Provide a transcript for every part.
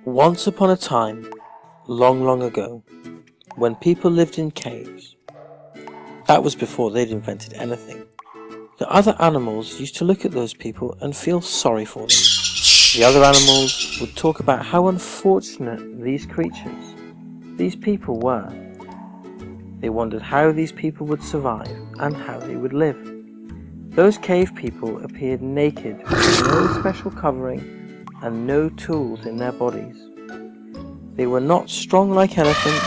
Once upon a time, long, long ago, when people lived in caves, that was before they'd invented anything, the other animals used to look at those people and feel sorry for them. The other animals would talk about how unfortunate these creatures, these people were. They wondered how these people would survive and how they would live. Those cave people appeared naked with no special covering and no tools in their bodies. They were not strong like elephants.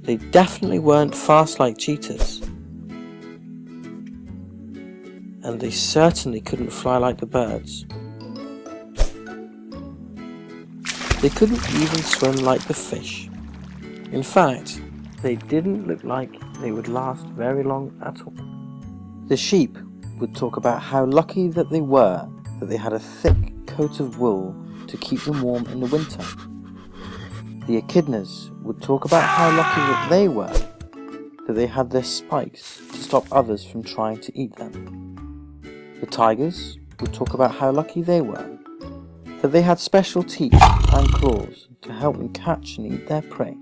They definitely weren't fast like cheetahs. And they certainly couldn't fly like the birds. They couldn't even swim like the fish. In fact, they didn't look like they would last very long at all. The sheep would talk about how lucky that they were that they had a thick coat of wool to keep them warm in the winter. The echidnas would talk about how lucky that they were that they had their spikes to stop others from trying to eat them. The tigers would talk about how lucky they were that they had special teeth and claws to help them catch and eat their prey.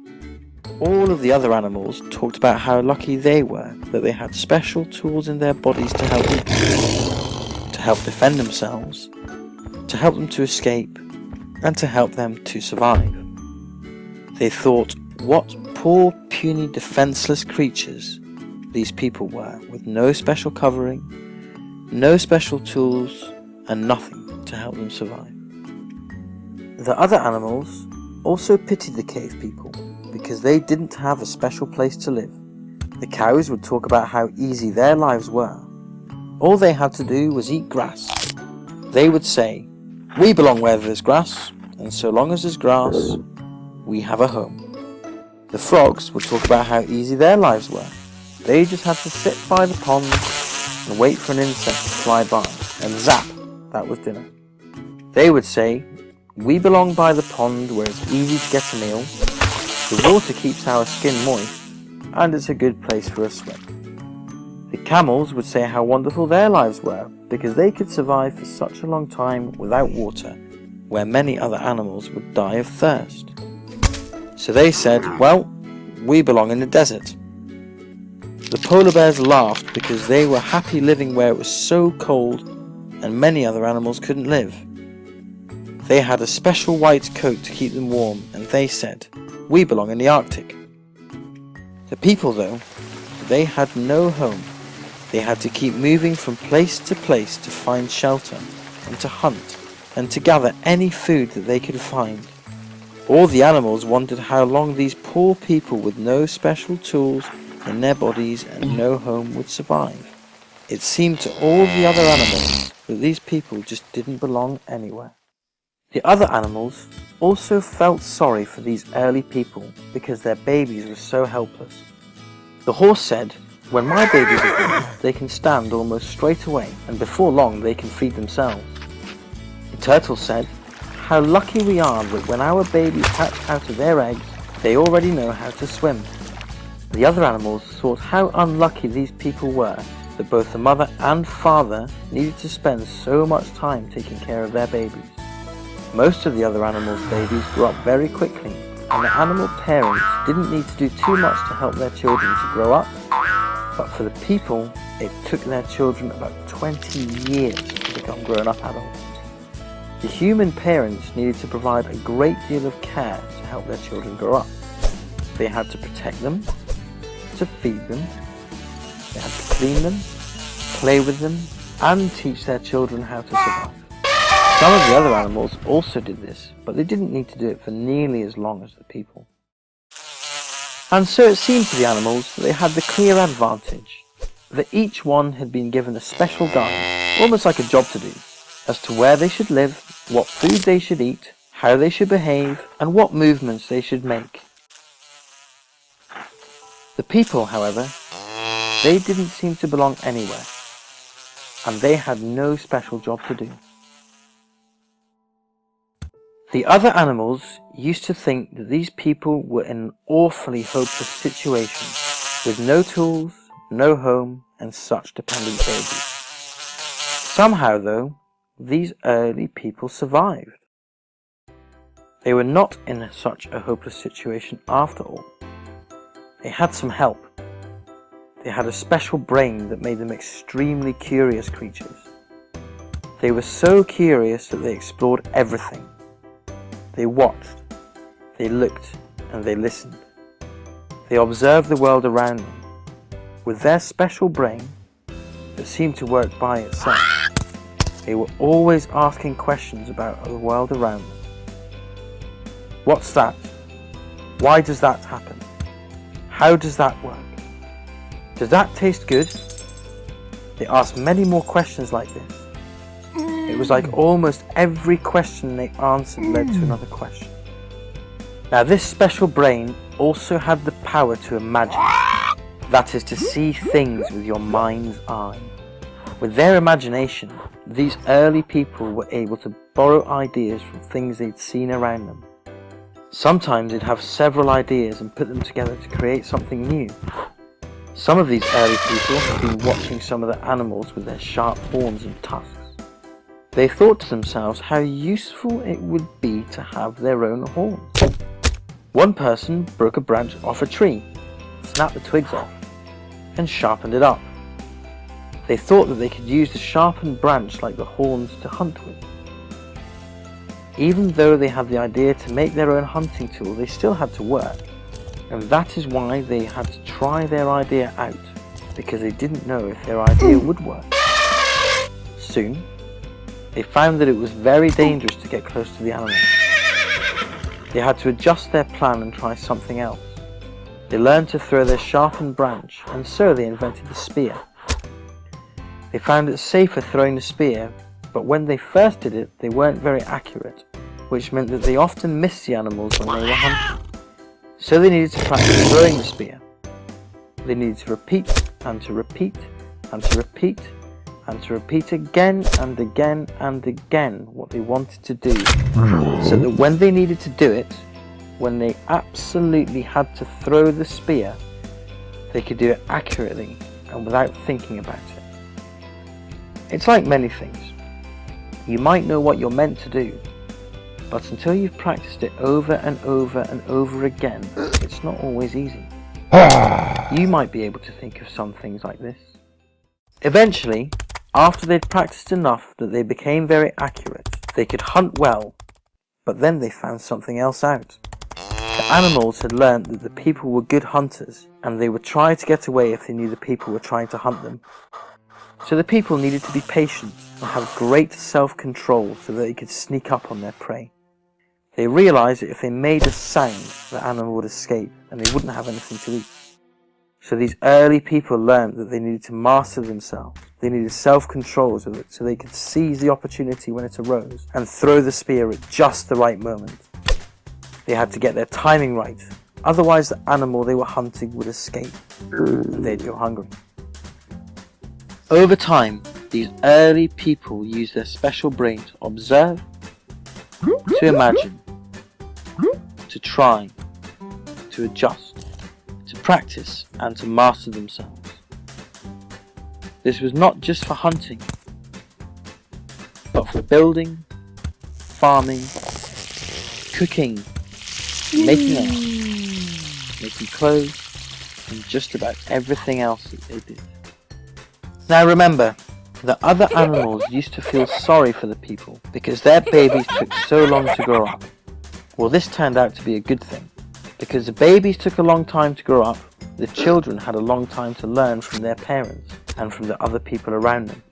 All of the other animals talked about how lucky they were that they had special tools in their bodies to help defend themselves, to help them to escape, and to help them to survive. They thought what poor, puny, defenseless creatures these people were, with no special covering, no special tools, and nothing to help them survive. The other animals also pitied the cave people because they didn't have a special place to live. The cows would talk about how easy their lives were. All they had to do was eat grass. They would say, "We belong where there's grass, and so long as there's grass, we have a home." The frogs would talk about how easy their lives were. They just had to sit by the pond and wait for an insect to fly by, and zap, that was dinner. They would say, "We belong by the pond where it's easy to get a meal. The water keeps our skin moist, and it's a good place for a swim." The camels would say how wonderful their lives were because they could survive for such a long time without water, where many other animals would die of thirst. So they said, "Well, we belong in the desert." The polar bears laughed because they were happy living where it was so cold and many other animals couldn't live. They had a special white coat to keep them warm, and they said, "We belong in the Arctic." The people, though, they had no home. They had to keep moving from place to place to find shelter, and to hunt, and to gather any food that they could find. All the animals wondered how long these poor people with no special tools in their bodies and no home would survive. It seemed to all the other animals that these people just didn't belong anywhere. The other animals also felt sorry for these early people because their babies were so helpless. The horse said, "When my babies are born, they can stand almost straight away, and before long they can feed themselves." The turtle said, "How lucky we are that when our babies hatch out of their eggs, they already know how to swim." The other animals thought how unlucky these people were that both the mother and father needed to spend so much time taking care of their babies. Most of the other animals' babies grew up very quickly, and the animal parents didn't need to do too much to help their children to grow up. But for the people, it took their children about 20 years to become grown-up adults. The human parents needed to provide a great deal of care to help their children grow up. They had to protect them, to feed them, they had to clean them, play with them, and teach their children how to survive. Some of the other animals also did this, but they didn't need to do it for nearly as long as the people. And so it seemed to the animals that they had the clear advantage, that each one had been given a special guide, almost like a job to do, as to where they should live, what food they should eat, how they should behave, and what movements they should make. The people, however, they didn't seem to belong anywhere, and they had no special job to do. The other animals used to think that these people were in an awfully hopeless situation, with no tools, no home, and such dependent babies. Somehow, though, these early people survived. They were not in such a hopeless situation after all. They had some help. They had a special brain that made them extremely curious creatures. They were so curious that they explored everything. They watched, they looked, and they listened. They observed the world around them. With their special brain that seemed to work by itself, they were always asking questions about the world around them. What's that? Why does that happen? How does that work? Does that taste good? They asked many more questions like this. It was like almost every question they answered led to another question. Now this special brain also had the power to imagine. That is to see things with your mind's eye. With their imagination, these early people were able to borrow ideas from things they'd seen around them. Sometimes they'd have several ideas and put them together to create something new. Some of these early people had been watching some of the animals with their sharp horns and tusks. They thought to themselves how useful it would be to have their own horns. One person broke a branch off a tree, snapped the twigs off, and sharpened it up. They thought that they could use the sharpened branch like the horns to hunt with. Even though they had the idea to make their own hunting tool, they still had to work, and that is why they had to try their idea out, because they didn't know if their idea would work. Soon, they found that it was very dangerous to get close to the animals. They had to adjust their plan and try something else. They learned to throw their sharpened branch, and so they invented the spear. They found it safer throwing the spear, but when they first did it, they weren't very accurate, which meant that they often missed the animals when they were hunting. So they needed to practice throwing the spear. They needed to repeat, and to repeat, and to repeat, and to repeat again and again and again what they wanted to do, so that when they needed to do it, when they absolutely had to throw the spear, they could do it accurately and without thinking about it. It's like many things. You might know what you're meant to do, but until you've practiced it over and over and over again, it's not always easy. You might be able to think of some things like this. Eventually, after they'd practiced enough that they became very accurate, they could hunt well, but then they found something else out. The animals had learned that the people were good hunters, and they would try to get away if they knew the people were trying to hunt them. So the people needed to be patient and have great self-control so that they could sneak up on their prey. They realized that if they made a sound, the animal would escape and they wouldn't have anything to eat. So these early people learned that they needed to master themselves. They needed self-control so they could seize the opportunity when it arose and throw the spear at just the right moment. They had to get their timing right, otherwise the animal they were hunting would escape and they'd go hungry. Over time, these early people used their special brain to observe, to imagine, to try, to adjust, to practice, and to master themselves. This was not just for hunting, but for building, farming, cooking, making art, making clothes, and just about everything else that they did. Now remember, the other animals used to feel sorry for the people because their babies took so long to grow up. Well, this turned out to be a good thing. Because the babies took a long time to grow up, the children had a long time to learn from their parents and from the other people around them.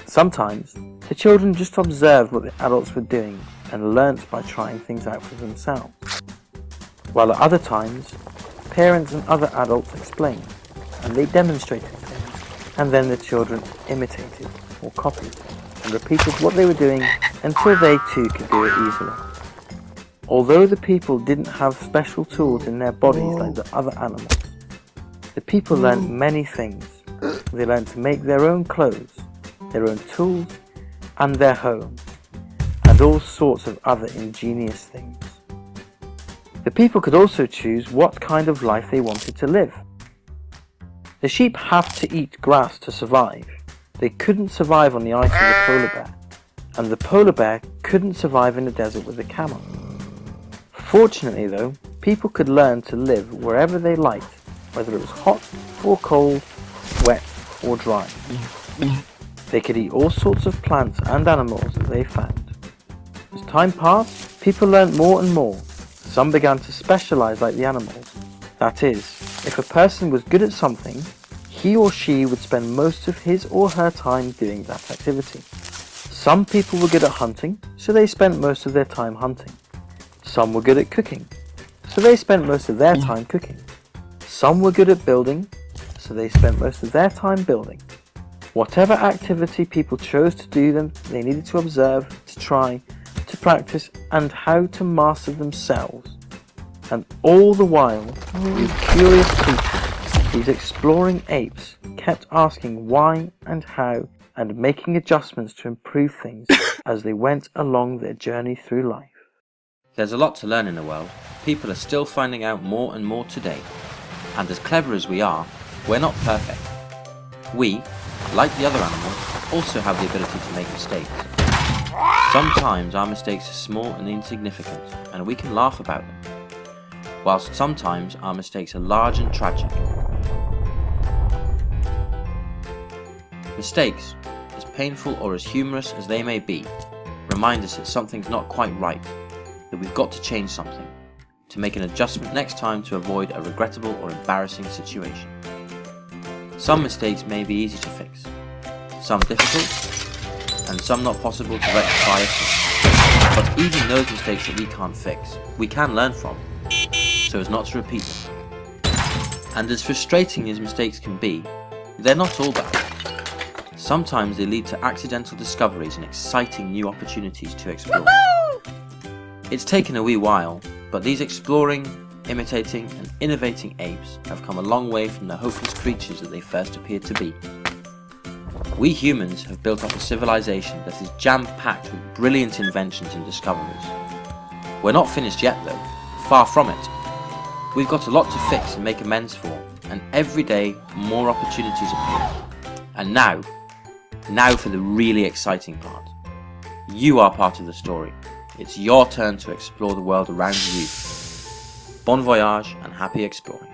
Sometimes, the children just observed what the adults were doing and learnt by trying things out for themselves. While at other times, parents and other adults explained, and they demonstrated things. And then the children imitated or copied and repeated what they were doing until they too could do it easily. Although the people didn't have special tools in their bodies like the other animals, the people learned many things. They learned to make their own clothes, their own tools, and their homes. and all sorts of other ingenious things. The people could also choose what kind of life they wanted to live. The sheep have to eat grass to survive. They couldn't survive on the ice with a polar bear, and the polar bear couldn't survive in the desert with a camel. Fortunately though, people could learn to live wherever they liked, whether it was hot or cold, wet or dry. They could eat all sorts of plants and animals that they found. As time passed, people learned more and more. Some began to specialize like the animals. That is, if a person was good at something, he or she would spend most of his or her time doing that activity. Some people were good at hunting, so they spent most of their time hunting. Some were good at cooking, so they spent most of their time cooking. Some were good at building, so they spent most of their time building. Whatever activity people chose to do, they needed to observe, to try, to practice, and how to master themselves. And all the while, these curious creatures, these exploring apes, kept asking why and how, and making adjustments to improve things as they went along their journey through life. There's a lot to learn in the world. People are still finding out more and more today. And as clever as we are, we're not perfect. We, like the other animals, also have the ability to make mistakes. Sometimes our mistakes are small and insignificant, and we can laugh about them, whilst sometimes our mistakes are large and tragic. Mistakes, as painful or as humorous as they may be, remind us that something's not quite right, that we've got to change something, to make an adjustment next time to avoid a regrettable or embarrassing situation. Some mistakes may be easy to fix, some difficult, and some not possible to rectify at all. But even those mistakes that we can't fix, we can learn from, so as not to repeat them. And as frustrating as mistakes can be, they're not all bad. Sometimes they lead to accidental discoveries and exciting new opportunities to explore. It's taken a wee while, but these exploring, imitating and innovating apes have come a long way from the hopeless creatures that they first appeared to be. We humans have built up a civilization that is jam-packed with brilliant inventions and discoveries. We're not finished yet though, far from it. We've got a lot to fix and make amends for, and every day more opportunities appear. And now for the really exciting part. You are part of the story. It's your turn to explore the world around you. Bon voyage and happy exploring.